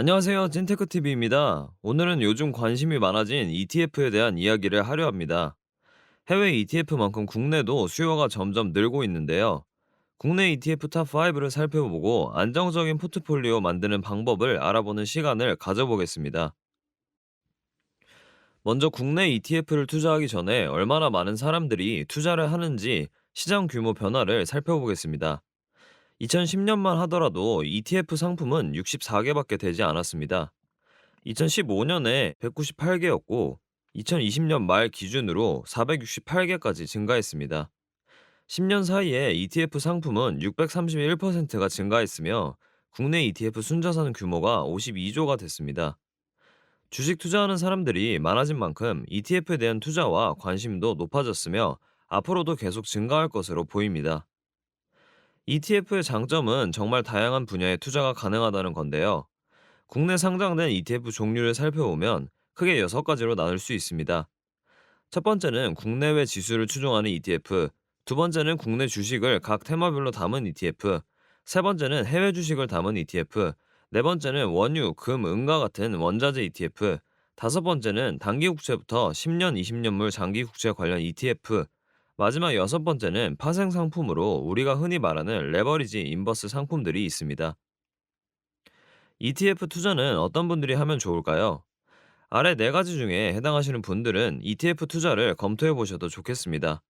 안녕하세요. 찐테크TV입니다. 오늘은 요즘 관심이 많아진 ETF에 대한 이야기를 하려 합니다. 해외 ETF만큼 국내도 수요가 점점 늘고 있는데요. 국내 ETF 탑5를 살펴보고 안정적인 포트폴리오 만드는 방법을 알아보는 시간을 가져보겠습니다. 먼저 국내 ETF를 투자하기 전에 얼마나 많은 사람들이 투자를 하는지 시장 규모 변화를 살펴보겠습니다. 2010년만 하더라도 ETF 상품은 64개밖에 되지 않았습니다. 2015년에 198개였고 2020년 말 기준으로 468개까지 증가했습니다. 10년 사이에 ETF 상품은 631%가 증가했으며 국내 ETF 순자산 규모가 52조가 됐습니다. 주식 투자하는 사람들이 많아진 만큼 ETF에 대한 투자와 관심도 높아졌으며 앞으로도 계속 증가할 것으로 보입니다. ETF의 장점은 정말 다양한 분야에 투자가 가능하다는 건데요. 국내 상장된 ETF 종류를 살펴보면 크게 6가지로 나눌 수 있습니다. 첫 번째는 국내외 지수를 추종하는 ETF, 두 번째는 국내 주식을 각 테마별로 담은 ETF, 세 번째는 해외 주식을 담은 ETF, 네 번째는 원유, 금, 은과 같은 원자재 ETF, 다섯 번째는 단기 국채부터 10년, 20년물 장기 국채 관련 ETF, 마지막 여섯 번째는 파생 상품으로 우리가 흔히 말하는 레버리지 인버스 상품들이 있습니다. ETF 투자는 어떤 분들이 하면 좋을까요? 아래 네 가지 중에 해당하시는 분들은 ETF 투자를 검토해 보셔도 좋겠습니다.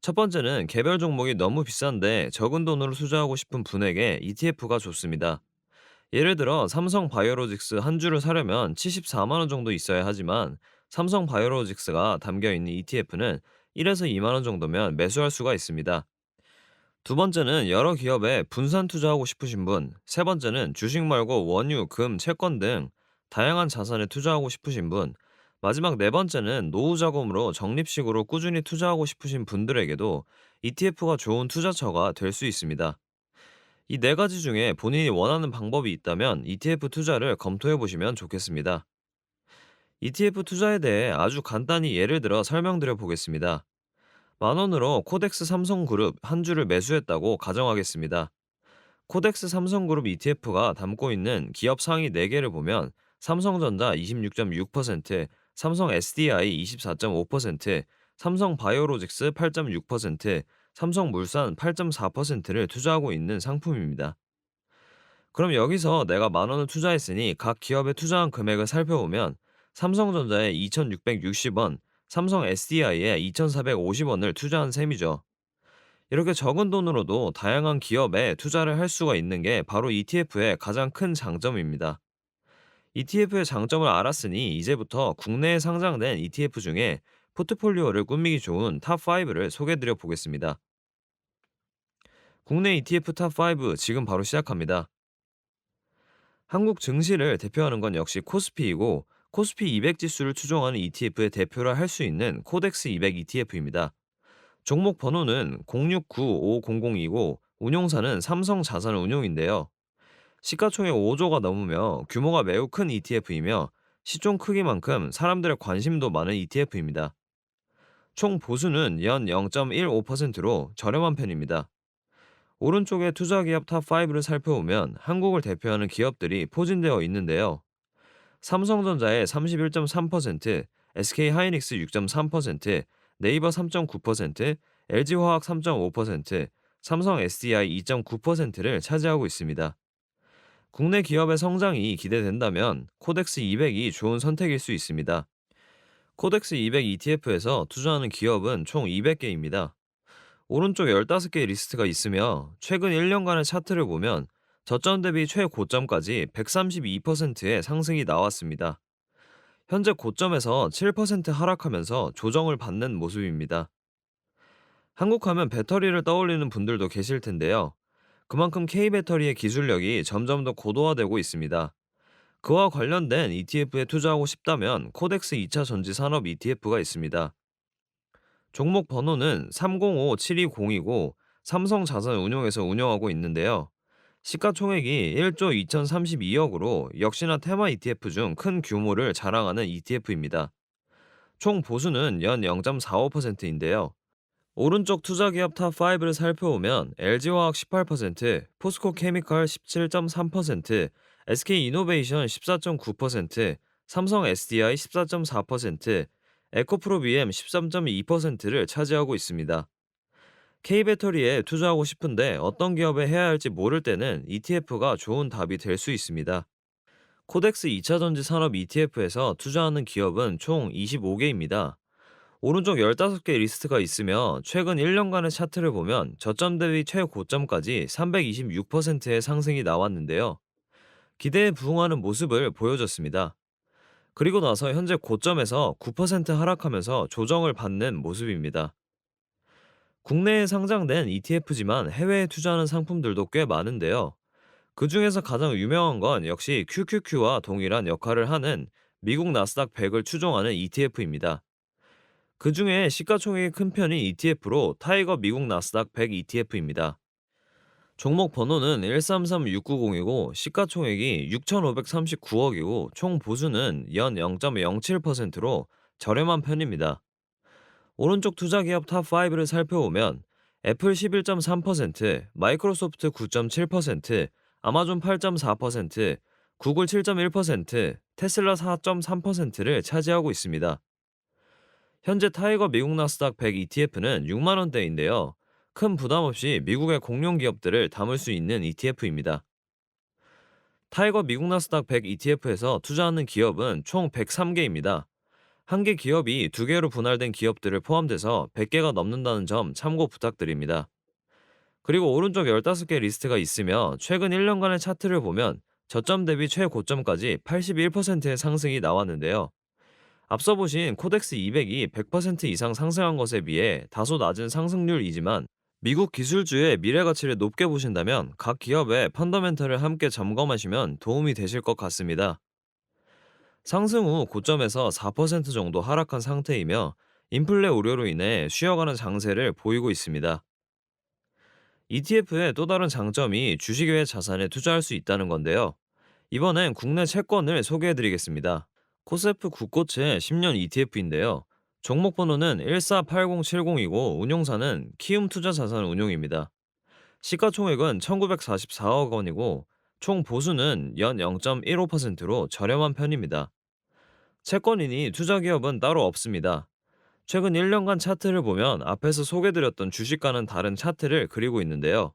첫 번째는 개별 종목이 너무 비싼데 적은 돈으로 투자하고 싶은 분에게 ETF가 좋습니다. 예를 들어 삼성 바이오로직스 한 주를 사려면 74만 원 정도 있어야 하지만 삼성 바이오로직스가 담겨 있는 ETF는 1에서 2만 원 정도면 매수할 수가 있습니다. 두 번째는 여러 기업에 분산 투자하고 싶으신 분, 세 번째는 주식 말고 원유, 금, 채권 등 다양한 자산에 투자하고 싶으신 분, 마지막 네 번째는 노후 자금으로 적립식으로 꾸준히 투자하고 싶으신 분들에게도 ETF가 좋은 투자처가 될 수 있습니다. 이 네 가지 중에 본인이 원하는 방법이 있다면 ETF 투자를 검토해 보시면 좋겠습니다. ETF 투자에 대해 아주 간단히 예를 들어 설명드려 보겠습니다. 만 원으로 코덱스 삼성그룹 한 주를 매수했다고 가정하겠습니다. 코덱스 삼성그룹 ETF가 담고 있는 기업 상위 4개를 보면 삼성전자 26.6%, 삼성 SDI 24.5%, 삼성 바이오로직스 8.6%, 삼성물산 8.4%를 투자하고 있는 상품입니다. 그럼 여기서 내가 만 원을 투자했으니 각 기업에 투자한 금액을 살펴보면 삼성전자에 2,660원, 삼성 SDI에 2,450원을 투자한 셈이죠. 이렇게 적은 돈으로도 다양한 기업에 투자를 할 수가 있는 게 바로 ETF의 가장 큰 장점입니다. ETF의 장점을 알았으니 이제부터 국내에 상장된 ETF 중에 포트폴리오를 꾸미기 좋은 탑5를 소개해드려 보겠습니다. 국내 ETF 탑5 지금 바로 시작합니다. 한국 증시를 대표하는 건 역시 코스피이고 코스피 200 지수를 추종하는 ETF의 대표를 할 수 있는 코덱스 200 ETF입니다. 종목 번호는 0695020이고 운용사는 삼성자산운용인데요. 시가총액 5조가 넘으며 규모가 매우 큰 ETF이며 시총 크기만큼 사람들의 관심도 많은 ETF입니다. 총 보수는 연 0.15%로 저렴한 편입니다. 오른쪽에 투자기업 탑5를 살펴보면 한국을 대표하는 기업들이 포진되어 있는데요. 삼성전자의 31.3%, SK하이닉스 6.3%, 네이버 3.9%, LG화학 3.5%, 삼성 SDI 2.9%를 차지하고 있습니다. 국내 기업의 성장이 기대된다면 코덱스 200이 좋은 선택일 수 있습니다. 코덱스 200 ETF에서 투자하는 기업은 총 200개입니다. 오른쪽 15개의 리스트가 있으며 최근 1년간의 차트를 보면 저점 대비 최고점까지 132%의 상승이 나왔습니다. 현재 고점에서 7% 하락하면서 조정을 받는 모습입니다. 한국하면 배터리를 떠올리는 분들도 계실 텐데요. 그만큼 K배터리의 기술력이 점점 더 고도화되고 있습니다. 그와 관련된 ETF에 투자하고 싶다면 코덱스 2차 전지 산업 ETF가 있습니다. 종목 번호는 305720이고 삼성자산운용에서 운영하고 있는데요. 시가총액이 1조 2032억으로 역시나 테마 ETF 중 큰 규모를 자랑하는 ETF입니다. 총 보수는 연 0.45%인데요. 오른쪽 투자기업 탑5를 살펴보면 LG화학 18%, 포스코케미칼 17.3%, SK이노베이션 14.9%, 삼성 SDI 14.4%, 에코프로비엠 13.2%를 차지하고 있습니다. K배터리에 투자하고 싶은데 어떤 기업에 해야 할지 모를 때는 ETF가 좋은 답이 될 수 있습니다. 코덱스 2차전지 산업 ETF에서 투자하는 기업은 총 25개입니다. 오른쪽 15개 리스트가 있으며 최근 1년간의 차트를 보면 저점 대비 최고점까지 326%의 상승이 나왔는데요. 기대에 부응하는 모습을 보여줬습니다. 그리고 나서 현재 고점에서 9% 하락하면서 조정을 받는 모습입니다. 국내에 상장된 ETF지만 해외에 투자하는 상품들도 꽤 많은데요. 그 중에서 가장 유명한 건 역시 QQQ와 동일한 역할을 하는 미국 나스닥 100을 추종하는 ETF입니다. 그 중에 시가총액이 큰 편인 ETF로 타이거 미국 나스닥 100 ETF입니다. 종목 번호는 1336990이고 시가총액이 6,539억이고 총 보수는 연 0.07%로 저렴한 편입니다. 오른쪽 투자기업 탑5를 살펴보면 애플 11.3%, 마이크로소프트 9.7%, 아마존 8.4%, 구글 7.1%, 테슬라 4.3%를 차지하고 있습니다. 현재 타이거 미국 나스닥 100 ETF는 6만 원대인데요. 큰 부담 없이 미국의 공룡 기업들을 담을 수 있는 ETF입니다. 타이거 미국 나스닥 100 ETF에서 투자하는 기업은 총 103개입니다. 한 개 기업이 두 개로 분할된 기업들을 포함돼서 100개가 넘는다는 점 참고 부탁드립니다. 그리고 오른쪽 15개 리스트가 있으며 최근 1년간의 차트를 보면 저점 대비 최고점까지 81%의 상승이 나왔는데요. 앞서 보신 코덱스 200이 100% 이상 상승한 것에 비해 다소 낮은 상승률이지만 미국 기술주의 미래 가치를 높게 보신다면 각 기업의 펀더멘털을 함께 점검하시면 도움이 되실 것 같습니다. 상승 후 고점에서 4% 정도 하락한 상태이며 인플레 우려로 인해 쉬어가는 장세를 보이고 있습니다. ETF의 또 다른 장점이 주식 외 자산에 투자할 수 있다는 건데요. 이번엔 국내 채권을 소개해드리겠습니다. 코세프 국고채 10년 ETF인데요. 종목 번호는 148070이고 운용사는 키움 투자자산운용입니다. 시가총액은 1944억 원이고 총 보수는 연 0.15%로 저렴한 편입니다. 채권이니 투자기업은 따로 없습니다. 최근 1년간 차트를 보면 앞에서 소개드렸던 주식과는 다른 차트를 그리고 있는데요.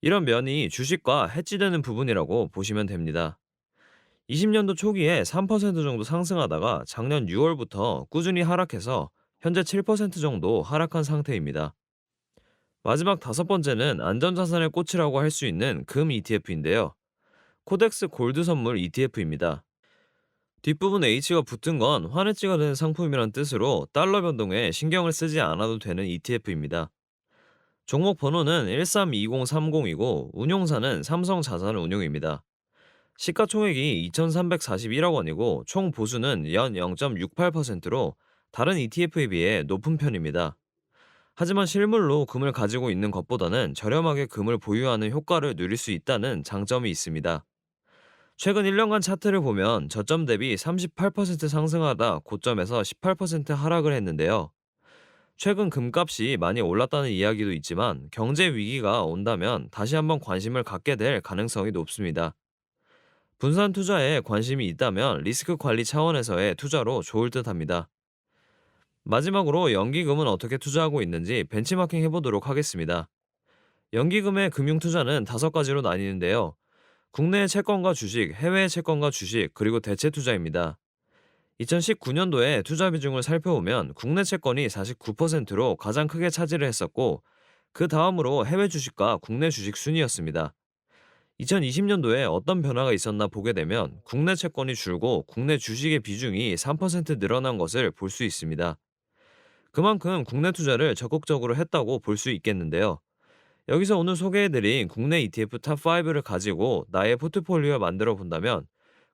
이런 면이 주식과 해지되는 부분이라고 보시면 됩니다. 20년도 초기에 3% 정도 상승하다가 작년 6월부터 꾸준히 하락해서 현재 7% 정도 하락한 상태입니다. 마지막 다섯 번째는 안전자산의 꽃이라고 할 수 있는 금 ETF인데요. 코덱스 골드 선물 ETF입니다. 뒷부분 H가 붙은 건 환해지가 되는 상품이란 뜻으로 달러 변동에 신경을 쓰지 않아도 되는 ETF입니다. 종목 번호는 132030이고 운용사는 삼성자산운용입니다. 시가총액이 2,341억 원이고 총 보수는 연 0.68%로 다른 ETF에 비해 높은 편입니다. 하지만 실물로 금을 가지고 있는 것보다는 저렴하게 금을 보유하는 효과를 누릴 수 있다는 장점이 있습니다. 최근 1년간 차트를 보면 저점 대비 38% 상승하다 고점에서 18% 하락을 했는데요. 최근 금값이 많이 올랐다는 이야기도 있지만 경제 위기가 온다면 다시 한번 관심을 갖게 될 가능성이 높습니다. 분산 투자에 관심이 있다면 리스크 관리 차원에서의 투자로 좋을 듯 합니다. 마지막으로 연기금은 어떻게 투자하고 있는지 벤치마킹 해보도록 하겠습니다. 연기금의 금융 투자는 5가지로 나뉘는데요. 국내 채권과 주식, 해외 채권과 주식, 그리고 대체 투자입니다. 2019년도에 투자 비중을 살펴보면 국내 채권이 49%로 가장 크게 차지를 했었고, 그 다음으로 해외 주식과 국내 주식 순이었습니다. 2020년도에 어떤 변화가 있었나 보게 되면 국내 채권이 줄고 국내 주식의 비중이 3% 늘어난 것을 볼 수 있습니다. 그만큼 국내 투자를 적극적으로 했다고 볼 수 있겠는데요. 여기서 오늘 소개해드린 국내 ETF 탑5를 가지고 나의 포트폴리오 만들어 본다면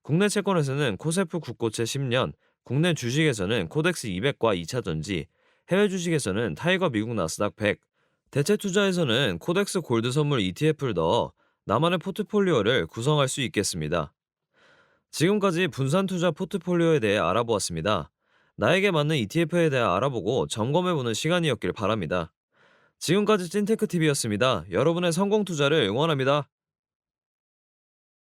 국내 채권에서는 코세프 국고채 10년, 국내 주식에서는 코덱스 200과 2차전지, 해외 주식에서는 타이거 미국 나스닥 100, 대체 투자에서는 코덱스 골드 선물 ETF를 넣어 나만의 포트폴리오를 구성할 수 있겠습니다. 지금까지 분산 투자 포트폴리오에 대해 알아보았습니다. 나에게 맞는 ETF에 대해 알아보고 점검해보는 시간이었길 바랍니다. 지금까지 찐테크TV였습니다. 여러분의 성공 투자를 응원합니다.